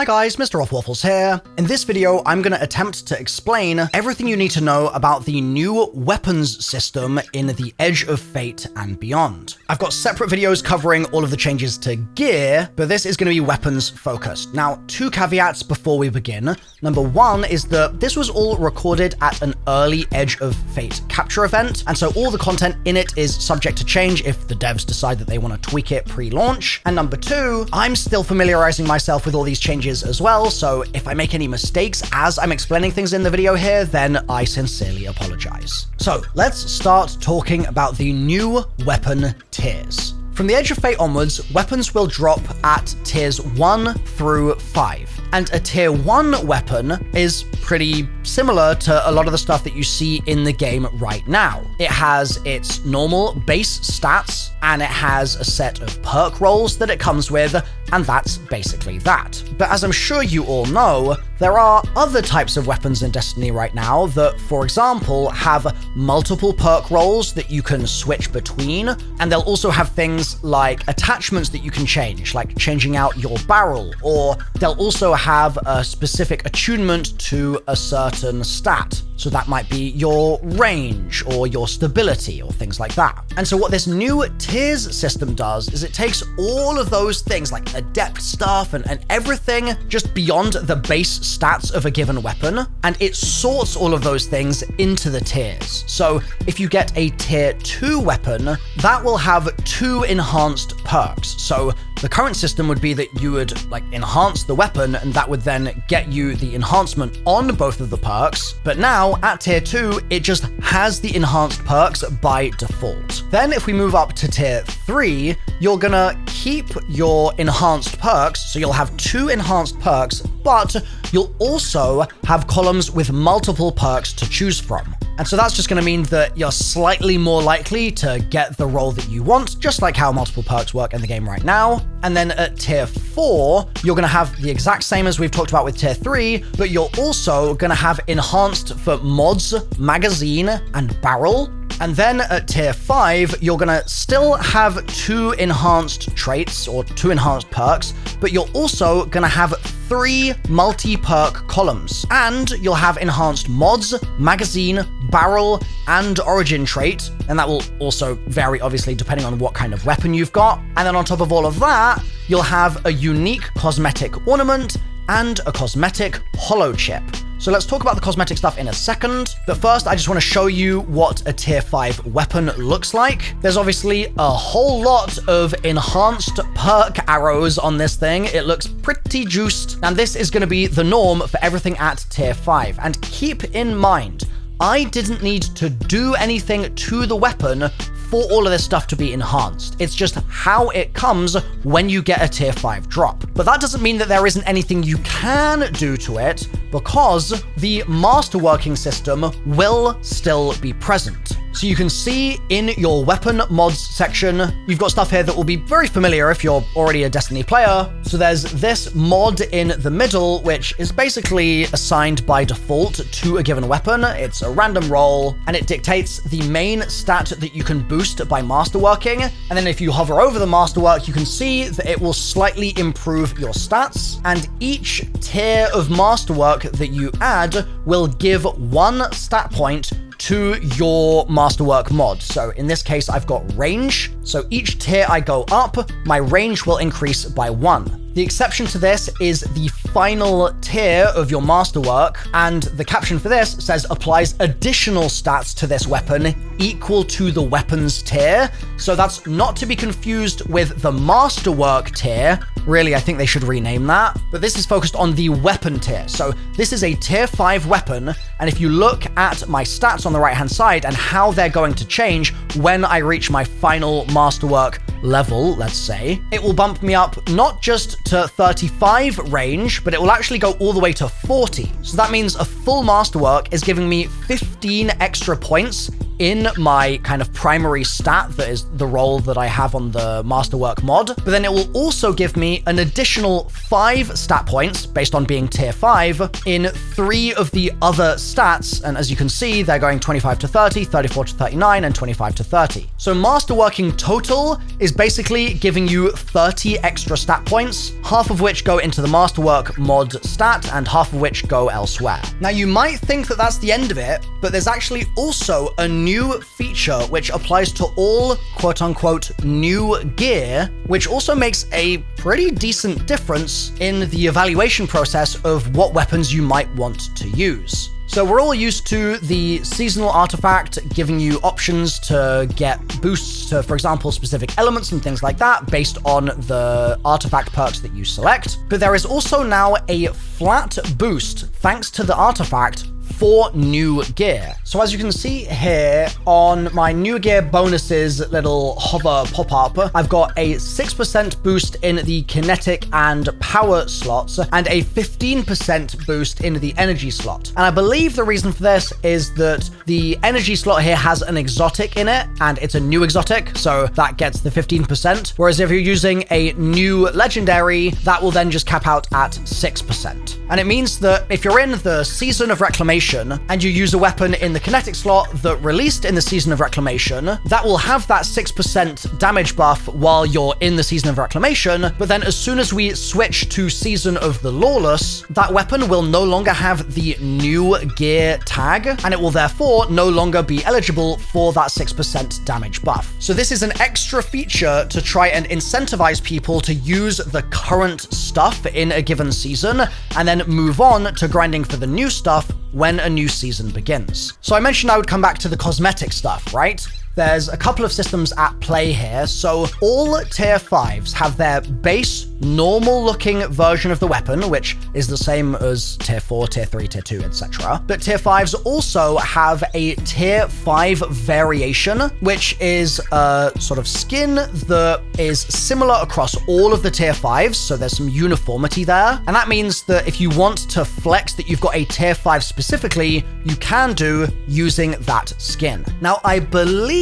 Hi guys, MrRoflWaffles here. In this video, I'm going to attempt to explain everything you need to know about the new weapons system in the Edge of Fate and beyond. I've got separate videos covering all of the changes to gear, but this is going to be weapons focused. Now, two caveats before we begin. Number one is that this was all recorded at an early Edge of Fate capture event, and so all the content in it is subject to change if the devs decide that they want to tweak it pre-launch. And number two, I'm still familiarizing myself with all these changes as well, so if I make any mistakes as I'm explaining things in the video here, then I sincerely apologize. So let's start talking about the new weapon tiers. From the Edge of Fate onwards, weapons will drop at tiers 1 through 5. And a tier 1 weapon is pretty similar to a lot of the stuff that you see in the game right now. It has its normal base stats, and it has a set of perk rolls that it comes with, and that's basically that. But as I'm sure you all know, there are other types of weapons in Destiny right now that, for example, have multiple perk rolls that you can switch between, and they'll also have things like attachments that you can change, like changing out your barrel, or they'll also have a specific attunement to a certain stat. So that might be your range or your stability or things like that. And so what this new tiers system does is it takes all of those things like adept stuff and everything just beyond the base stats of a given weapon, and it sorts all of those things into the tiers. So if you get a tier 2 weapon, that will have 2 enhanced perks. So the current system would be that you would enhance the weapon, and that would then get you the enhancement on both of the perks. But now at tier 2, it just has the enhanced perks by default. Then if we move up to tier 3, you're gonna keep your enhanced perks, so you'll have 2 enhanced perks, but you'll also have columns with multiple perks to choose from. And so that's just going to mean that you're slightly more likely to get the role that you want, just like how multiple perks work in the game right now. And then at tier 4, you're going to have the exact same as we've talked about with tier 3, but you're also going to have enhanced for mods, magazine, and barrel. And then at tier 5, you're gonna still have 2 enhanced traits or 2 enhanced perks, but you're also gonna have 3 multi-perk columns. And you'll have enhanced mods, magazine, barrel, and origin trait. And that will also vary, obviously, depending on what kind of weapon you've got. And then on top of all of that, you'll have a unique cosmetic ornament and a cosmetic holo chip. So let's talk about the cosmetic stuff in a second, but first I just want to show you what a tier 5 weapon looks like. There's obviously a whole lot of enhanced perk arrows on this thing. It looks pretty juiced, and this is going to be the norm for everything at tier 5. And keep in mind, I didn't need to do anything to the weapon for all of this stuff to be enhanced. It's just how it comes when you get a tier 5 drop. But that doesn't mean that there isn't anything you can do to it, because the masterworking system will still be present. So you can see in your weapon mods section, you've got stuff here that will be very familiar if you're already a Destiny player. So there's this mod in the middle, which is basically assigned by default to a given weapon. It's a random roll, and it dictates the main stat that you can boost by masterworking. And then if you hover over the masterwork, you can see that it will slightly improve your stats. And each tier of masterwork that you add will give 1 stat point to your masterwork mod. So in this case, I've got range. So each tier I go up, my range will increase by 1. The exception to this is the final tier of your masterwork, and the caption for this says applies additional stats to this weapon equal to the weapons tier. So that's not to be confused with the masterwork tier. Really, I think they should rename that. But this is focused on the weapon tier. So this is a tier 5 weapon, and if you look at my stats on the right-hand side and how they're going to change when I reach my final masterwork level, let's say, it will bump me up not just to 35 range, but it will actually go all the way to 40. So that means a full masterwork is giving me 15 extra points in my kind of primary stat that is the role that I have on the Masterwork mod, but then it will also give me an additional 5 stat points based on being tier 5 in 3 of the other stats. And as you can see, they're going 25 to 30, 34 to 39, and 25 to 30. So Masterworking total is basically giving you 30 extra stat points, half of which go into the Masterwork mod stat and half of which go elsewhere. Now you might think that that's the end of it, but there's actually also a new feature which applies to all quote-unquote new gear, which also makes a pretty decent difference in the evaluation process of what weapons you might want to use. So we're all used to the seasonal artifact giving you options to get boosts to, for example, specific elements and things like that based on the artifact perks that you select. But there is also now a flat boost thanks to the artifact for new gear. So as you can see here on my new gear bonuses little hover pop-up, I've got a 6% boost in the kinetic and power slots and a 15% boost in the energy slot. And I believe the reason for this is that the energy slot here has an exotic in it and it's a new exotic, so that gets the 15%. Whereas if you're using a new legendary, that will then just cap out at 6%. And it means that if you're in the Season of Reclamation and you use a weapon in the kinetic slot that released in the Season of Reclamation, that will have that 6% damage buff while you're in the Season of Reclamation, but then as soon as we switch to Season of the Lawless, that weapon will no longer have the new gear tag, and it will therefore no longer be eligible for that 6% damage buff. So this is an extra feature to try and incentivize people to use the current stuff in a given season, and then move on to grinding for the new stuff when a new season begins. So I mentioned I would come back to the cosmetic stuff, right? There's a couple of systems at play here. So all tier 5s have their base normal looking version of the weapon, which is the same as tier 4, tier 3, tier 2, etc. But tier 5s also have a tier 5 variation, which is a sort of skin that is similar across all of the tier 5s. So there's some uniformity there. And that means that if you want to flex that you've got a tier 5 specifically, you can do using that skin. Now, I believe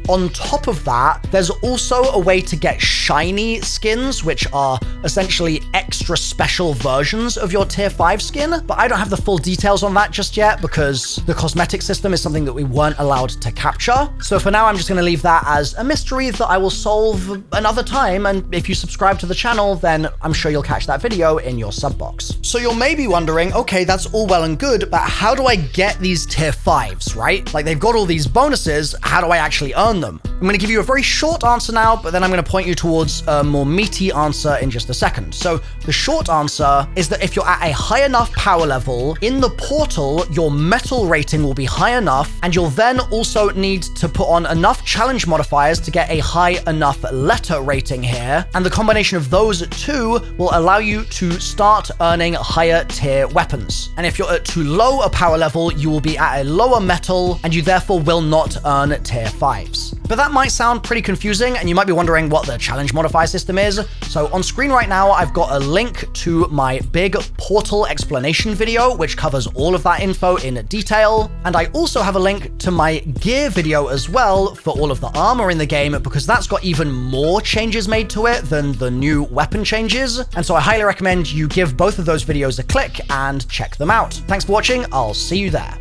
on top of that, there's also a way to get shiny skins, which are essentially extra special versions of your tier 5 skin, but I don't have the full details on that just yet because the cosmetic system is something that we weren't allowed to capture. So for now, I'm just going to leave that as a mystery that I will solve another time, and if you subscribe to the channel, then I'm sure you'll catch that video in your sub box. So you're maybe wondering, okay, that's all well and good, but how do I get these tier 5s, right? Like, they've got all these bonuses, how do I actually earn them? I'm going to give you a very short answer now, but then I'm going to point you towards a more meaty answer in just a second. So the short answer is that if you're at a high enough power level in the portal, your metal rating will be high enough, and you'll then also need to put on enough challenge modifiers to get a high enough letter rating here. And the combination of those two will allow you to start earning higher tier weapons. And if you're at too low a power level, you will be at a lower metal, and you therefore will not earn tier 5s. But that might sound pretty confusing, and you might be wondering what the challenge modifier system is. So on screen right now, I've got a link to my big portal explanation video, which covers all of that info in detail. And I also have a link to my gear video as well for all of the armor in the game, because that's got even more changes made to it than the new weapon changes. And so I highly recommend you give both of those videos a click and check them out. Thanks for watching. I'll see you there.